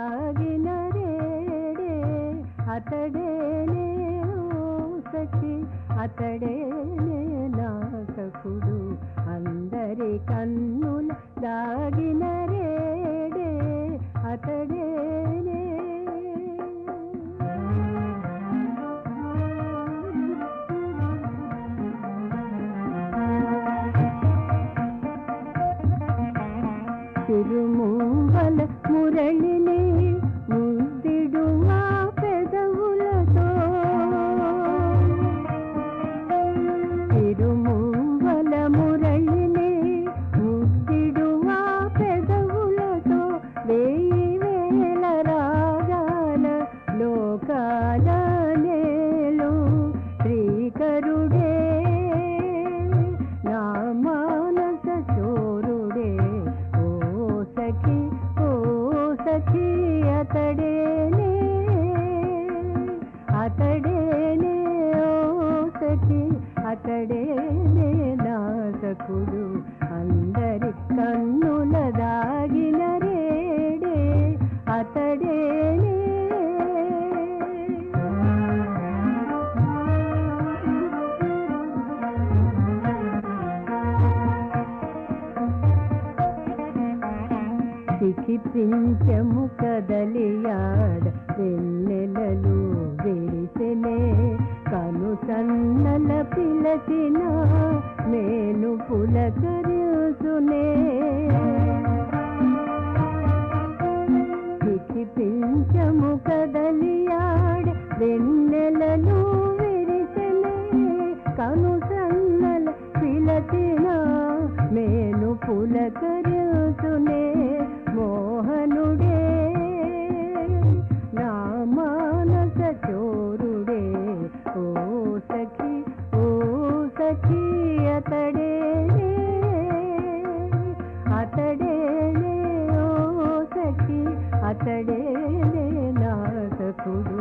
దాగిన రేడే అతడేనే సఖి అతడేనే నా సఖుడు అందరి కన్నుల దాగిన రేడే అతడేనే తిరుమూవల మురళిని ముద్దిడు మా పెదవులతో తిరుమూవల మురళిని ముద్దిడు మా పెదవులతో వేయి వేల రాగాల లోకాల నేలు శ్రీకరుడే నా మానస చోరుడే ఓ సఖీ అతడేనే అతడేనే ఓ సఖీ అతడేనే నా సఖుడు అందరి కన్నుల దాగిన రేడే అతడేనే పించము కదలియాడ వెన్నెలలు వేసెనే కను సన్నల పిలచిన నేను పులకరుసునే పించము కదలియాడ వెన్నెలలు వేసెనే కను సన్నల పిలచిన నేను పులకరుసునే మోహనుడే నా మానస చోరుడే ఓ సఖీ అతడేనే అతడేనే ఓ సఖీ అతడేనే నా సఖుడు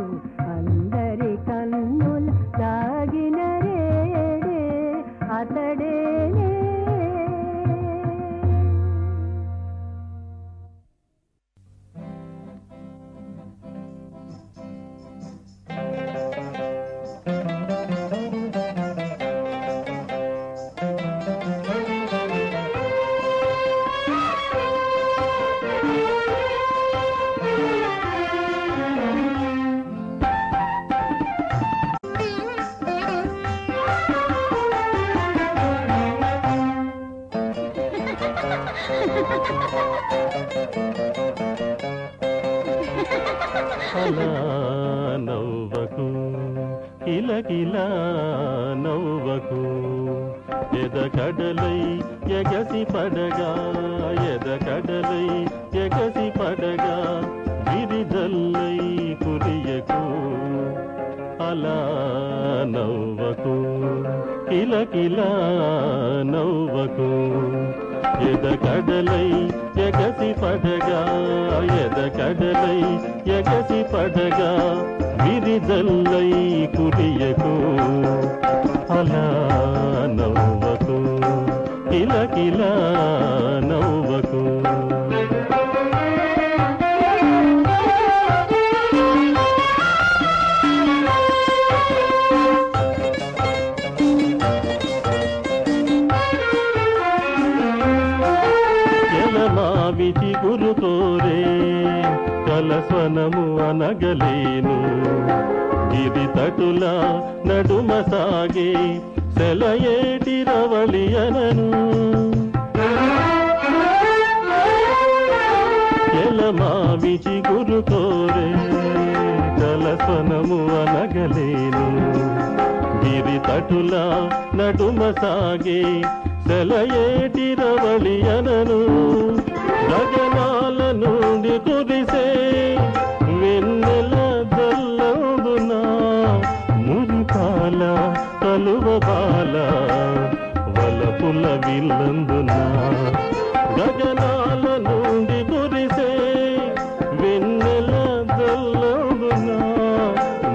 అందరి కన్నుల దాగిన రేడే అతడేనే అలా నవ్వకు కిలకిలా నవ్వకు ఎదకడలై ఎగసి పడగా ఎదకడలై ఎగసి పడగా విరిదల్లై కురియకు అలా నవ్వకు కిలకిలా నవ్వకు ఎదకడలై ఎగసి పడగా ఎదకడలై ఎగసి పడగా విరిదల్లై కురియకు అలా నవ్వకు కిలకిలా నవ్వకు మావిచి గురు కోరే కలస్వనము అనగలేను గిరి తటుల నడుమ సాగే సెలయేటి రవళి అనను మావిచి గురు కోరే కలస్వనము అనగలేను గిరి తటుల నడుమ సాగే సెలయేటి రవళి అనను గగనాల నుండి కురిసే వెన్నెల జల్లందున మురిపాల కలువ బాల వలపుల విల్లందున గగనాల నుండి కురిసే వెన్నెల జల్లందున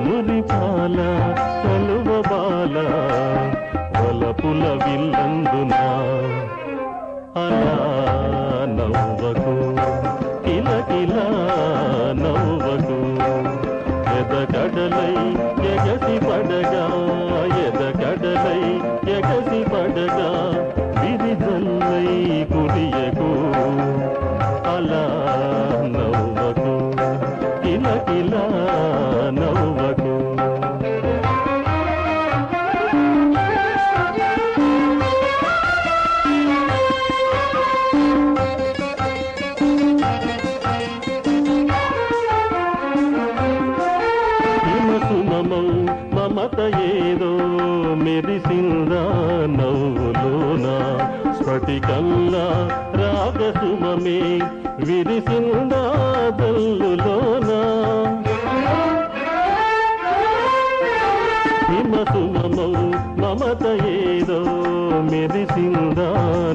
మురిపాల కలువ బాల వలపుల విల్లందున అలా నవ్వకు కిలకిలా కిలకిలా నవ్వకు. హిమసుమమౌ మమత ఏదో మెరిసిందా నవ్వులోన, స్ఫటికల్లా రాగసుమమే విరిసిందా దల్లులోన. హిమసుమమౌ మమత ఏదో మెరిసిందా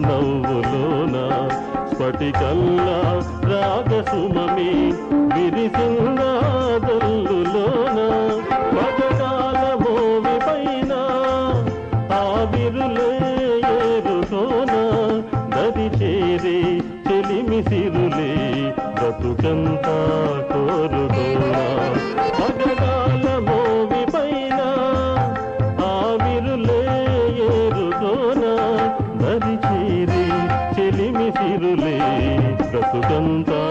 నవ్వులోన, స్ఫటికల్లా రాగసుమమే విరిసిందా దల్లులోన. పగడాల మోవి పైన ఆవిరులే ఏరుకోన, దరి చేరే చెలిమి సిరులే బ్రతుకంతా కోరుకోనా. పగడాల మోవి పైన ఆవిరులే ఏరుకోన, దరి చేరే చెలిమి సిరులే బ్రతుకంతా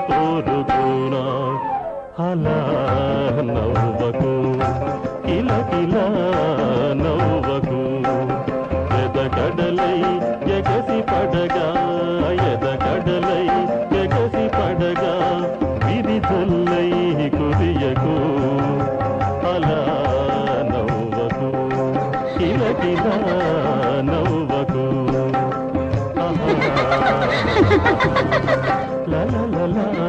కోరుకోనా. అలా నవ్వకు కిలకిలా నవ్వకు, ఎదకడలై ఎగసి పడగా ఎదకడలై ఎగసి పడగా విరిజల్లై కురియకు. అలా నవ్వకు కిలకిలా నవ్వకు. లా లా లా లా లా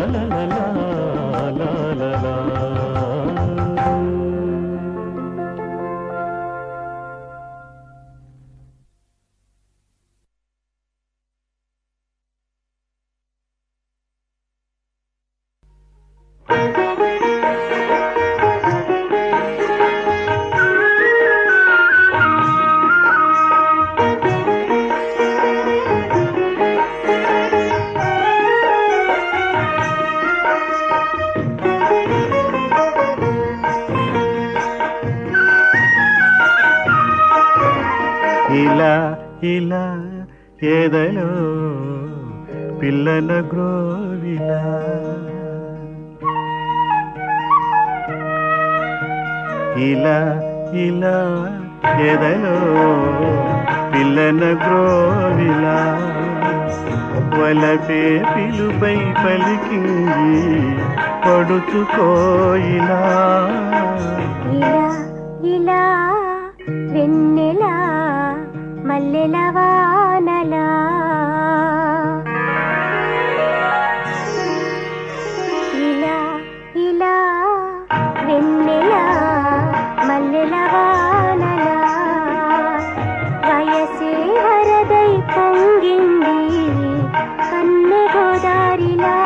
లా లా లా లా లా. ఇలా ఇలా ఎదలో పిల్లల గ్రోవిలా, ఇలా ఇలా ఎదలో పిల్లల గ్రోవిలా, వలపే పిలుపై పలికింది పడుచుకోయిలా. ఇలా ఇలా వెన్నెలా మల్లెల వానలా, ఇలా ఇలా వెన్నెలా మల్లెల వానలా, వయసే వరదై పొంగింది కన్నె గోదారిలా.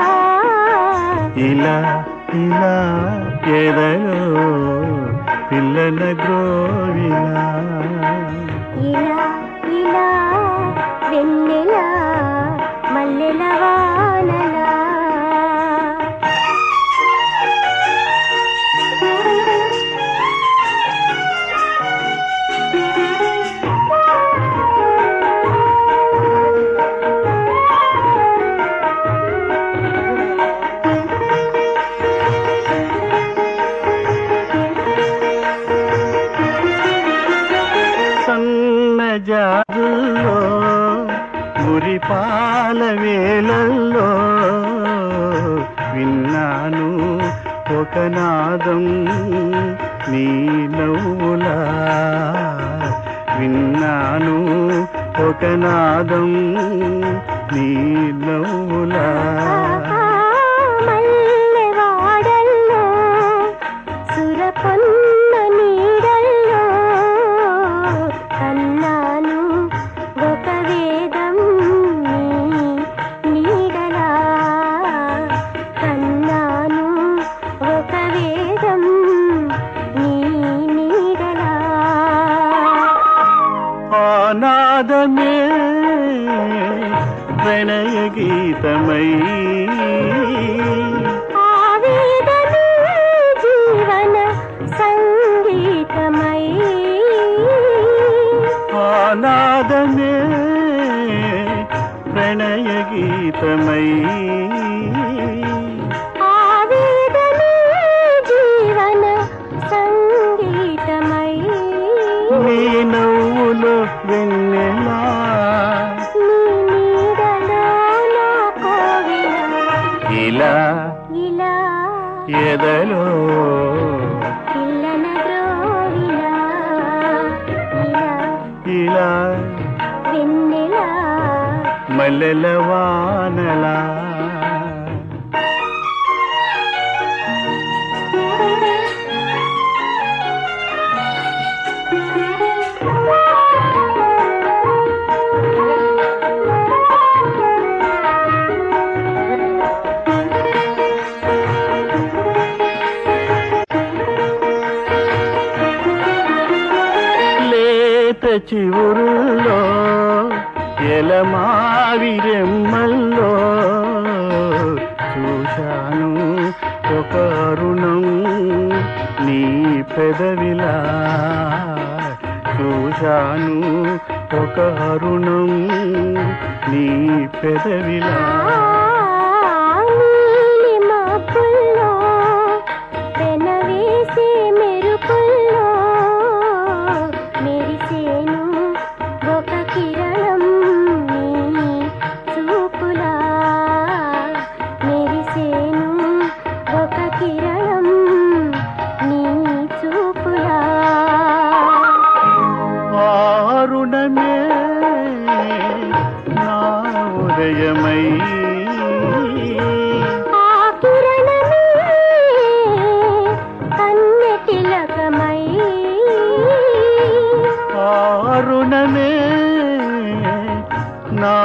ఇలా ఇలా ఎదలో పిల్లల గ్రోవిలా, ఇలా ఇలా వెన్నెలా మల్లెల వానలా. జాజుల్లో మురిపాల వేళల్లో విన్నాను ఒక నాదం నీ నవ్వులా, విన్నాను ఒక నాదం నీ నవ్వులా. మల్లెవాడల్లో సురపొన్న నీడల్లో కన్నాను ఒక వేదం నీ నీడలా, కన్నాను ఒక వేదం నీ నీడలా. ఆనాదమే ప్రణయ గీతమై, ఆవేదమే జీవన సంగీతమై, ఆనాదమే ప్రణయ గీతమై ఆవేదనే జీవన సంగీతమై నీ నవ్వులో వెన్నెలా నీ నీడలో నా కోవిల ఇలా ఇలా ఎదలో పిల్లన గ్రోవిలా ఇలా ఇలా వెన్నెలా మల్లెల వానలా లేత చివురుల్లో ఎలమావిరెమ్మల్లో చూశాను ఒక అరుణం నీ పెదవిలా చూశాను ఒక అరుణం నీ పెదవిలా నీలి మబ్బుల్లో వెనవేసే మెరుపుల్లో మెరిసేను ఒక కిరణం నీ చూపులా మెరిసేను ఒక కిరణం నీ చూపులా అరుణమే నా ఉదయమై ఆ కిరణమే కన్నె తిలకమై అరుణమే నా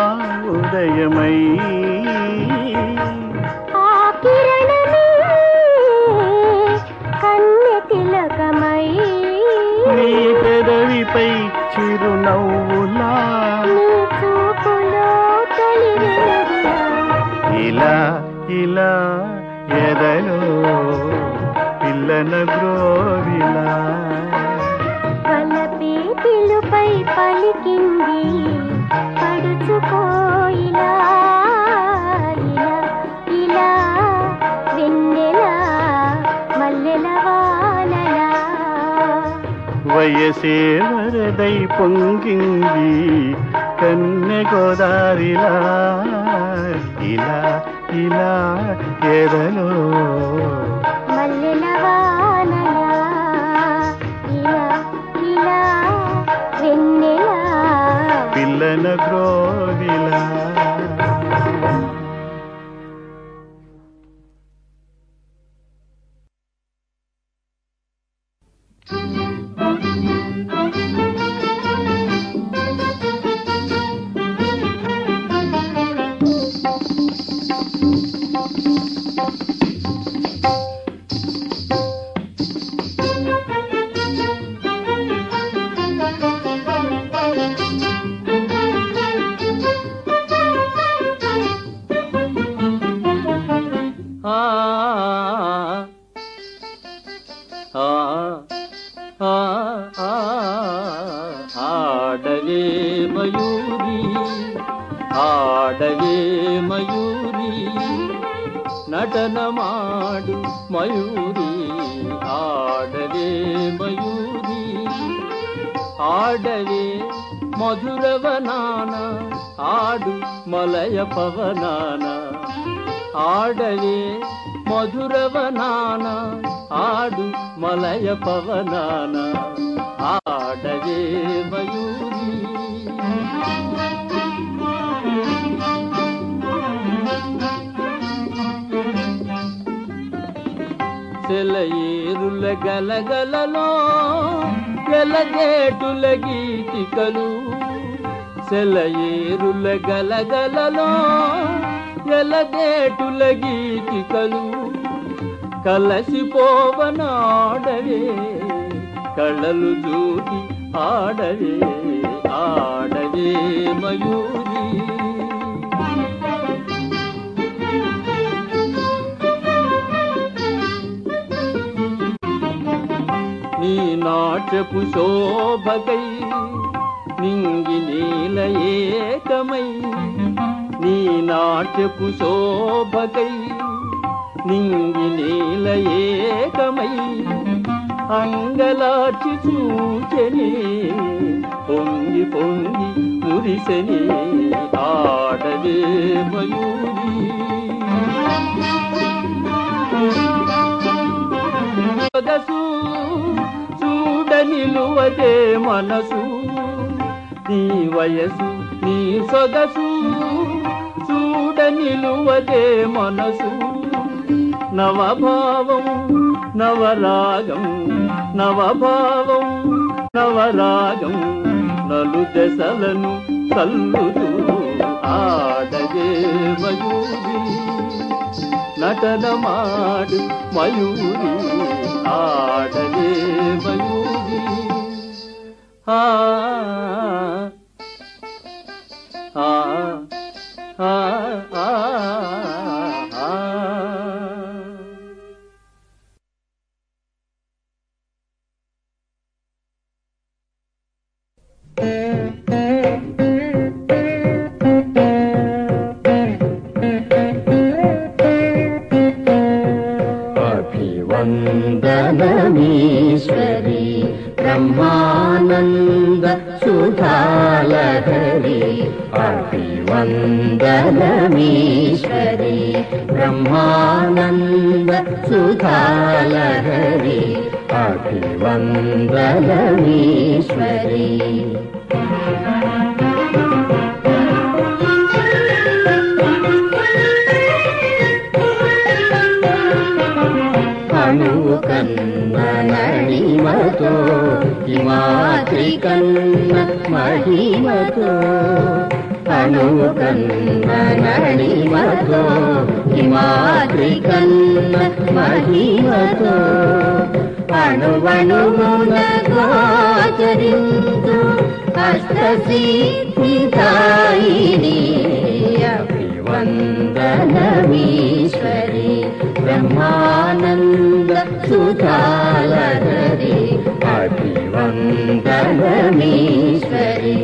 ఉదయమై ఆ కిరణమే కన్నె తిలకమై నీ పెదవిపై చిరునవ్వులా నీ చూపులో తొలి వెలుగులా ఇలా ఇలా ఎదలో పిల్లన గ్రోవిలా వలపే పిలుపై పలికింది పడుచుకోయిలా ఇలా ఇలా వెన్నెలా మల్లెల వానలా వయసే వరదై పొంగింది కన్నె గోదారిలా ఇలా ఇలా ఎదలో మల్లెల వానలా ఇలా ఇలా వెన్నెలా పిల్లన గ్రోవిలా ఆడవే మయూరి ఆడవే మయూరి నటనమాడు మయూరి ఆడవే మయూరి ఆడవే మధురవనాన ఆడు మలయ పవనాన ఆడవే మధురవనాన ఆడు మలయ పవనాన ఆడవే మయూరి సెలయేరుల గలగలలో ఎలగేటుల గీతికలు సెలయేరుల గలగలలో ఎలగేటుల గీతికలు కలసిపోవనాడవే కళ్ళలు చూసి ఆడవే ఆడవే మయూరి నీ నాట్యపు శోభకై నింగి నీల ఏకమై నీ నాట్యపు శోభకై నింగి నీల ఏకమై అంగలాచి చూచెనే పొంగి పొంగి మురిసెనే ఆడవే మయూరి సొగసు చూడ నిలువదే మనసు నీ వయసు నీ సొగసు చూడ నిలువదే మనసు నవభావం నవరాగం నవభావం నవరాగం నలు దశలను చల్లుతూ ఆడగే మయూరి నటనమాడు మయూరి ఆడగే మయూరి ఆ ఆ ఆ ఆ अभिवन्दनमीश्वरी ब्रह्मानन्द सुधालहरी अभिवन्दनमीश्वरी ब्रह्मानन्द सुधालहरी अभिवन्दनमीश्वरी అణువు కన్న నణిమతో హిమాద్రి కన్న మహిమతో అణువు కన్న నణిమతో హిమాద్రి కన్న మహిమతో అణువణువున గోచరించు అష్టసిద్ధిదాయిని अभिवन्दनमीश्वरी ब्रह्मानन्द सुधालहरी अभिवन्दनमीश्वरी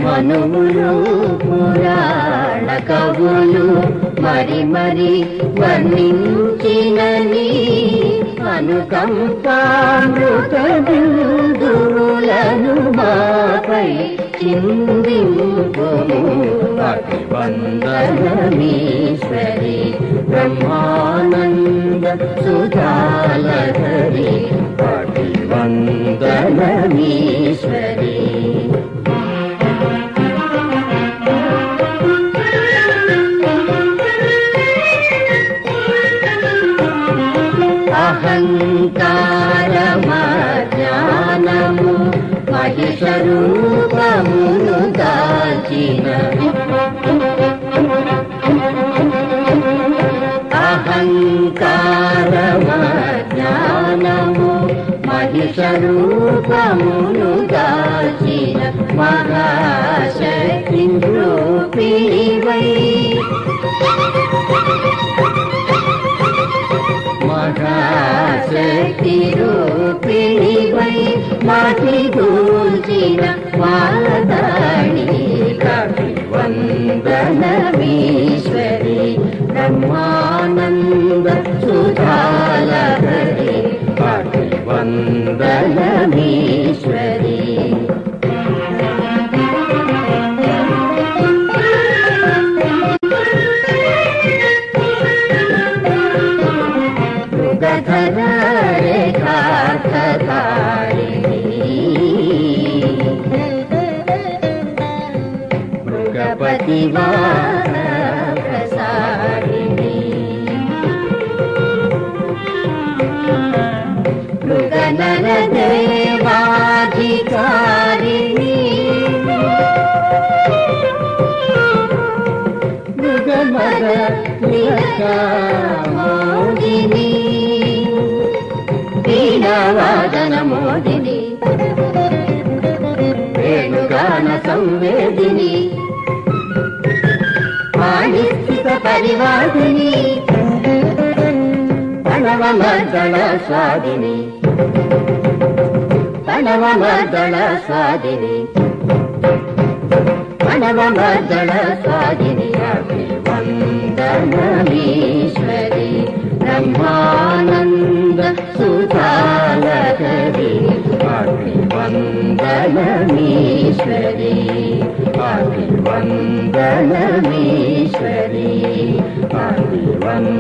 మనువులు పురాణ కవులు మరి మరి వర్ణించినని అనుకంపామృత బిందువులను మాపై చిందింపుము అభివందనమీశ్వరి బ్రహ్మానంద సుధాలహరి అభివందనమీశ్వరి అహంకారమజ్ఞానము మహిషరూపమును దాచిన అహంకారమజ్ఞానము మహిషరూపమును దాచిన మహాశక్తి రూపిణివై మహాశక్తి రూపిణివై మహిదూల్చిన వాదాణి అభివందనమీశ్వరి బ్రహ్మానంద సుధాలహరి అభివందనమీశ్వరి మృగపతివాహనప్రసారిణి మృగనరదేవాధికారిణి మృగమర మోదిని వీణావాదన మోదిని వేణుగాన సంవేదిని పాణిస్థిత పరివాదిని ప్రణవమర్దళ స్వాదిని ప్రణవమర్దళ స్వాదిని ప్రణవమర్దళ స్వాదిని అభివందనమీశ్వరి బ్రహ్మానంద సుధాలహరి అభివందనమీశ్వరి అభివందనమీశ్వరి అభివందనమీశ్వరి.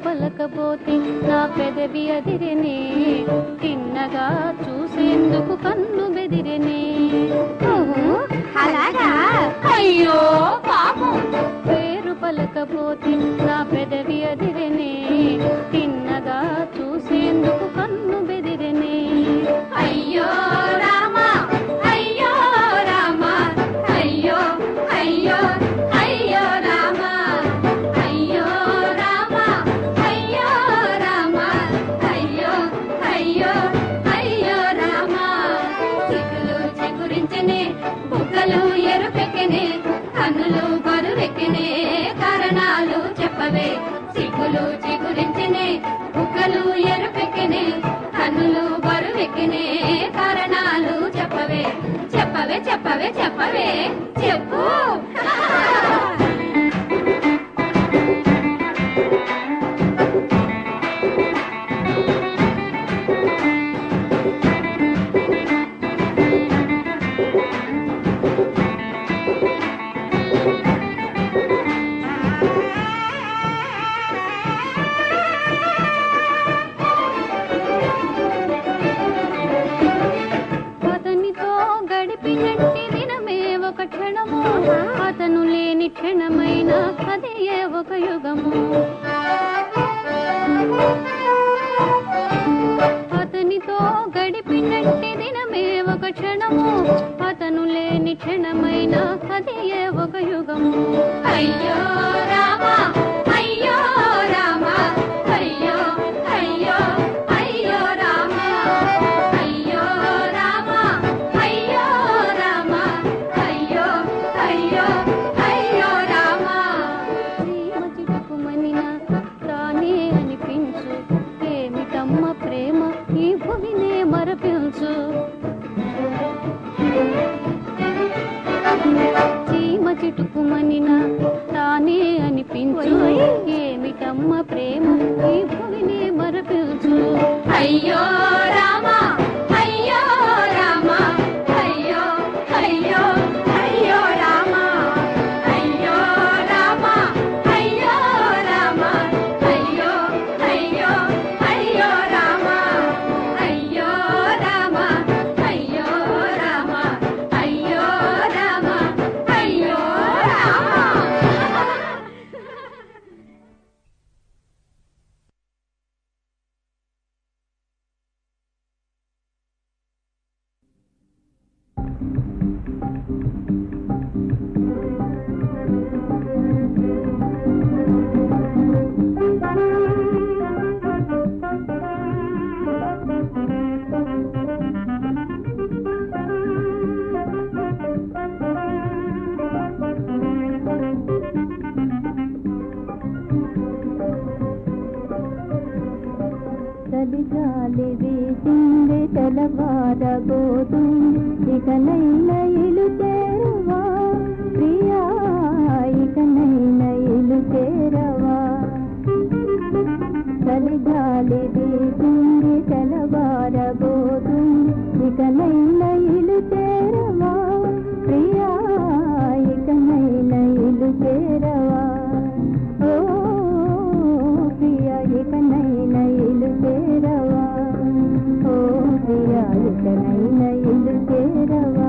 పలకపోతే నా పెదవి అదిరెనే తిన్నగా చూసేందుకు కన్ను బెదిరెనే. అలాగా? అయ్యో పాపం. పేరు పలకపోతే నా పెదవి అదిరెనే తిన్నగా చూసేందుకు కన్ను బెదిరెనే. అయ్యో రామా అయ్యో రామా అయ్యో అయ్యో అయ్యో రామా అయ్యో రామా అయ్యో రామా అయ్యో అయ్యో అయ్యో రామా. సిగ్గులు చిగురించనే బుగ్గలు ఎరుపెక్కనే కన్నులు బరువెక్కనే కారణాలు చెప్పవే. సిగ్గులు చిగురించనే బుగ్గలు ఎరుపెక్కనే కన్నులు బరువెక్కనే కారణాలు చెప్పవే. చెప్పవే చెప్పవే చెప్పవే చెప్పు. గడిపినట్టి దినమే ఒక క్షణము అతను లేని క్షణమైన అదే ఒక యుగము. అతనితో గడిపినట్టి దినమే ఒక క్షణము అతను లేని క్షణమైన అదే ఒక యుగము. అయ్యో రామా అయ్యో రామా అయ్యో అయ్యో అయ్యో రామా అయ్యో రామా అయ్యో రామా అయ్యో అయ్యో అయ్యో రామా. ప్రేమ చిటుకుమనిన తానే అనిపించు ఏమిటమ్మ ప్రేమ ఈ భూమినే మరపించు. చీమ చిటుకుమనిన తానే అనిపించు ఏమిటమ్మ ప్రేమ ఈ భూమినే మరపించు. అయ్యో రామా అయ్యో రామా అయ్యో అయ్యో అయ్యో రామా తెలవారబోతుంది ఇకనైనా ఇల్లు చేరవా ప్రియా ఇకనైనా ఇల్లు చేరవా చలిగాలి వీసింది తెలవారబోతుంది ఇకనైనా ఇల్లు చేరవా ప్రియా ఇకనైనా ఇల్లు చేరవా ఓ ప్రియా ఇకనైనా ఇల్లు చేరవా ఓ ప్రియా ఇకనైనా ఇల్లు చేరవా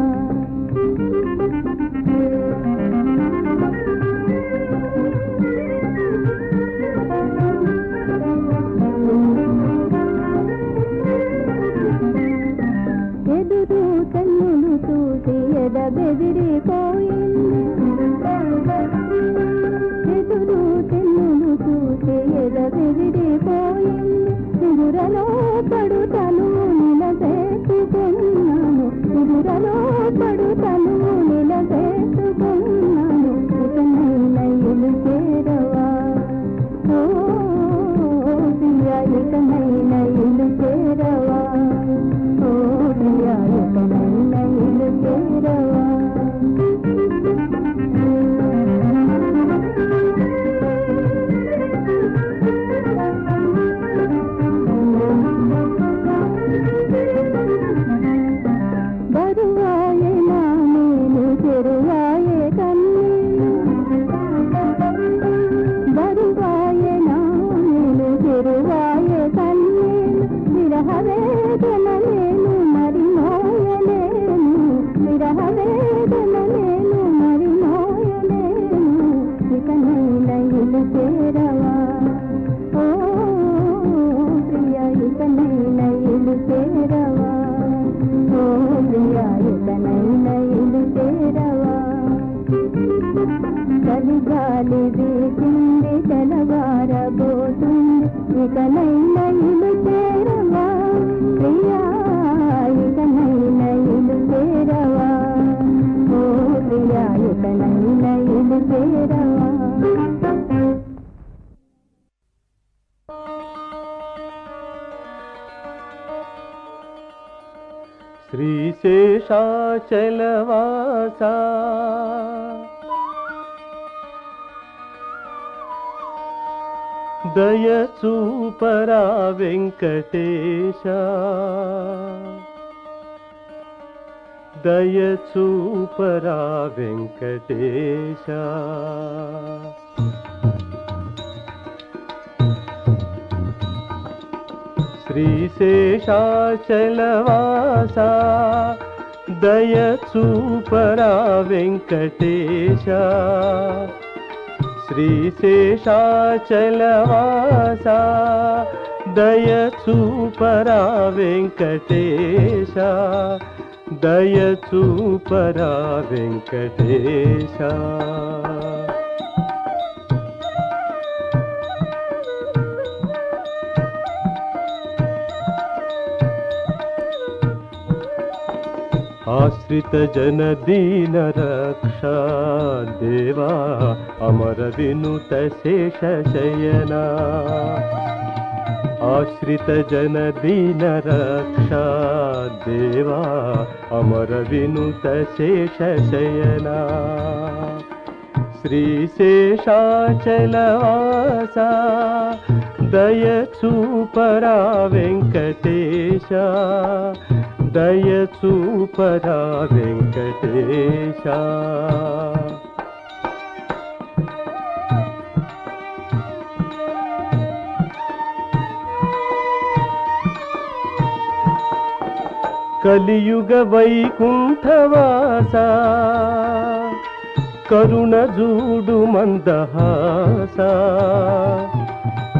ఎదురు కన్నులు చూసి ఎదబెదిరిపోయింది ఎదురు కన్నులు చూసి ఎదబెదిరిపోయింది ఎదురలో పడుతను నిలబెట్టుకున్నాను ఎదురలో పడుతను నిలబెట్టుకున్నాను ఇకనైనా ఇల్లు చేరవా ఓ ప్రియా ఇకనైనా ఇల్లు చేరవా ఓ ప్రియా ఇకనైనా ఇల్లు చేరవా బరువాయే నా నేను చెరువాయే కన్నీళ్ళు బరువాయే నా నేను చెరువాయే కన్నీళ్ళు విరహ వేదన నేను మరి మోయలేను విరహ వేదన నేను మరి మోయలేను ఇకనైనా ఇల్లు చేరవా ఓ ప్రియా ఇకనైనా ఇల్లు చేరవా ఓ ప్రియా ఇకనైనా ఇల్లు చేరవా చలిగాలి వీసింది తెలవారబోతుంది ఇకనైనా ఇల్లు చేరవా ప్రియా ఇకనైనా ఇల్లు చేరవా ఓ ప్రియా ఇకనైనా ఇల్లు చేరవా శ్రీశేషాచలవాసా దయచూపరా వెంకటేశ దయచూపరా వెంకటేశ శ్రీశేషాచలవాసా దయచూపరా వెంకటేశ శ్రీశేషాచలవాసా దయచూపరా వెంకటేశ దయచూపరా వెంకటేశ ఆశ్రిత జన దీన రక్షా దేవా అమర వినుత శేష శయనా ఆశ్రిత జన దీన రక్షా దేవా అమర వినుత శేష శయనా శ్రీశేషాచలవాసా దయచూపరా వెంకటేశ దయచూపరా వెంకటేశ కలియుగ వైకుంఠవాసా కరుణ జూడు మందహాస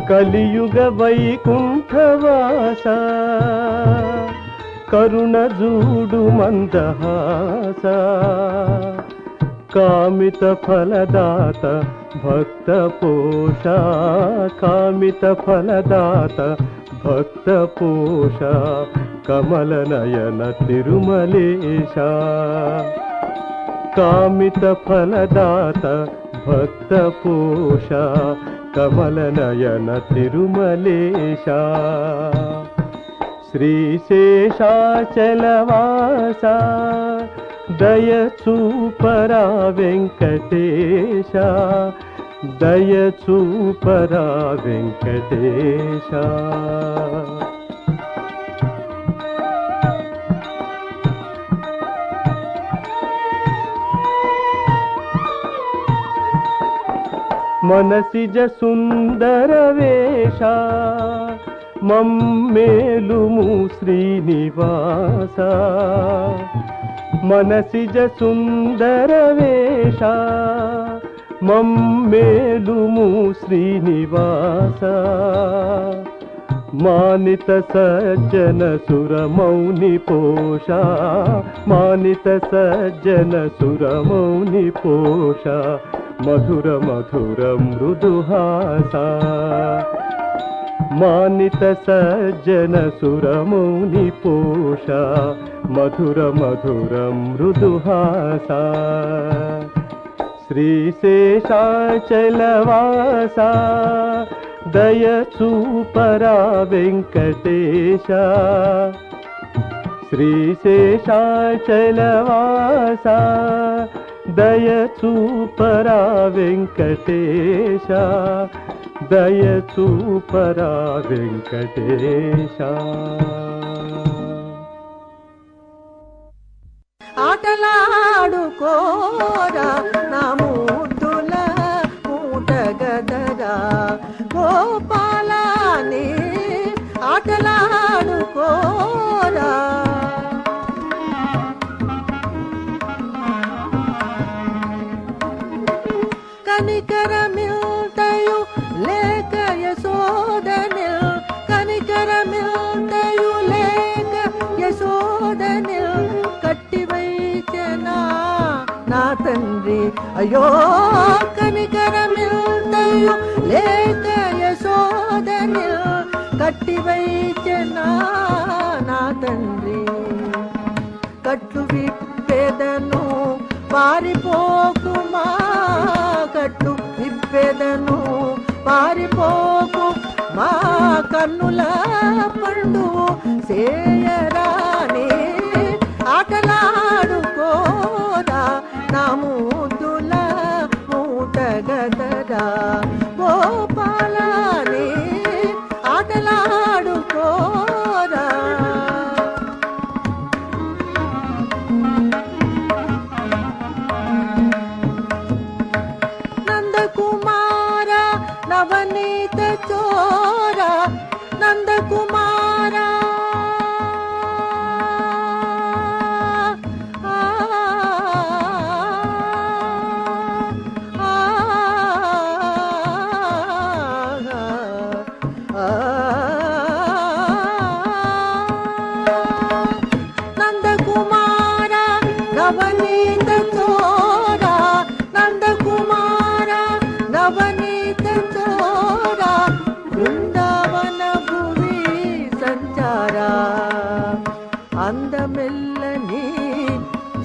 కలియుగ వైకుంఠవాస కరుణ జూడు మందహాస కామిత ఫలదాత భక్త పోష కామిత ఫలదాత భక్త పోష కమల నయన తిరుమలేశ కామిత ఫలదాత భక్త పోష కమల నయన తిరుమలేశ శ్రీశేషాచలవాస దయచూపరా వెంకటేశ, దయచూపరా వెంకటేశ. మనసిజ సుందర వేష మమ్మేలుము శ్రీనివాస, మనసిజ సుందర వేష మమ్మేలుము శ్రీనివాస. మానిత సజ్జన సురమౌని పోష, మానిత సజ్జన సురమౌని పోష, మధుర మధుర మృదుహాస. మానిత సజ్జన సురమౌని పోష, మధుర మధుర మృదుహాస. శ్రీశేషాచలవాస దయచూపరా వెంకటేశ, శ్రీశేషాచలవాస దయచూపరా వెంకటేశ, దయచూపరా వెంకటేశ. ఆటలాడుకోరా నా ముద్దుల మూటగదరా గోపాలని, ఆటలాడుకోరా. కనికరమిల్తయు లేక యశోదనిల్, కనికరమిల్తయు లేక యశోదనిల్ కట్టివైచెనా నా తండ్రి. అయ్యో కనికరమిల్తయు లేక యశోదనిల్ కట్టివైచెనా నా తండ్రి. కట్లు విప్పెదను పారిపోకుమా, కట్లు విప్పెదను పారిపోకు మా కన్నుల పండు సేయరాని. ఆటలాడుకోరా నా ముద్దుల మూటగదరా గోపాలని, ఆటలాడుకోరా. నందకుమార నవనీత చోర, నందకుమార నందకుమార నవనీత చోర, నందకుమార నవనీత చోర బృందావన భువి సంచార. అందమెల్లని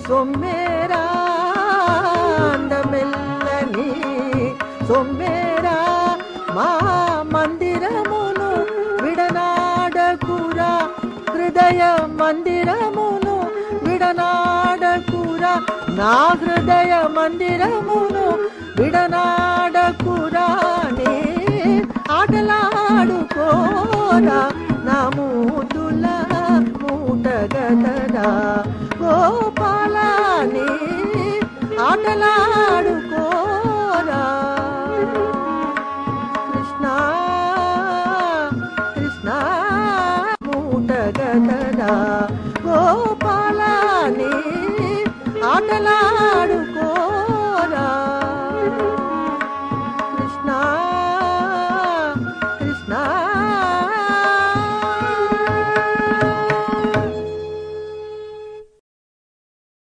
సొమ్మేరా, అందమెల్లని సొమ్మేరా మా మందిరమును విడనాడకురా, హృదయ మందిరమును విడనాడకురా, నా హృదయ మందిరమును విడనాడకురా. నీ ఆటలాడుకోరా నా ముద్దుల మూటగదరా గోపాలని, ఆటలాడుకోరా. కృష్ణ కృష్ణ మూటగదరా గోపాలని, ఆటలాడుకో.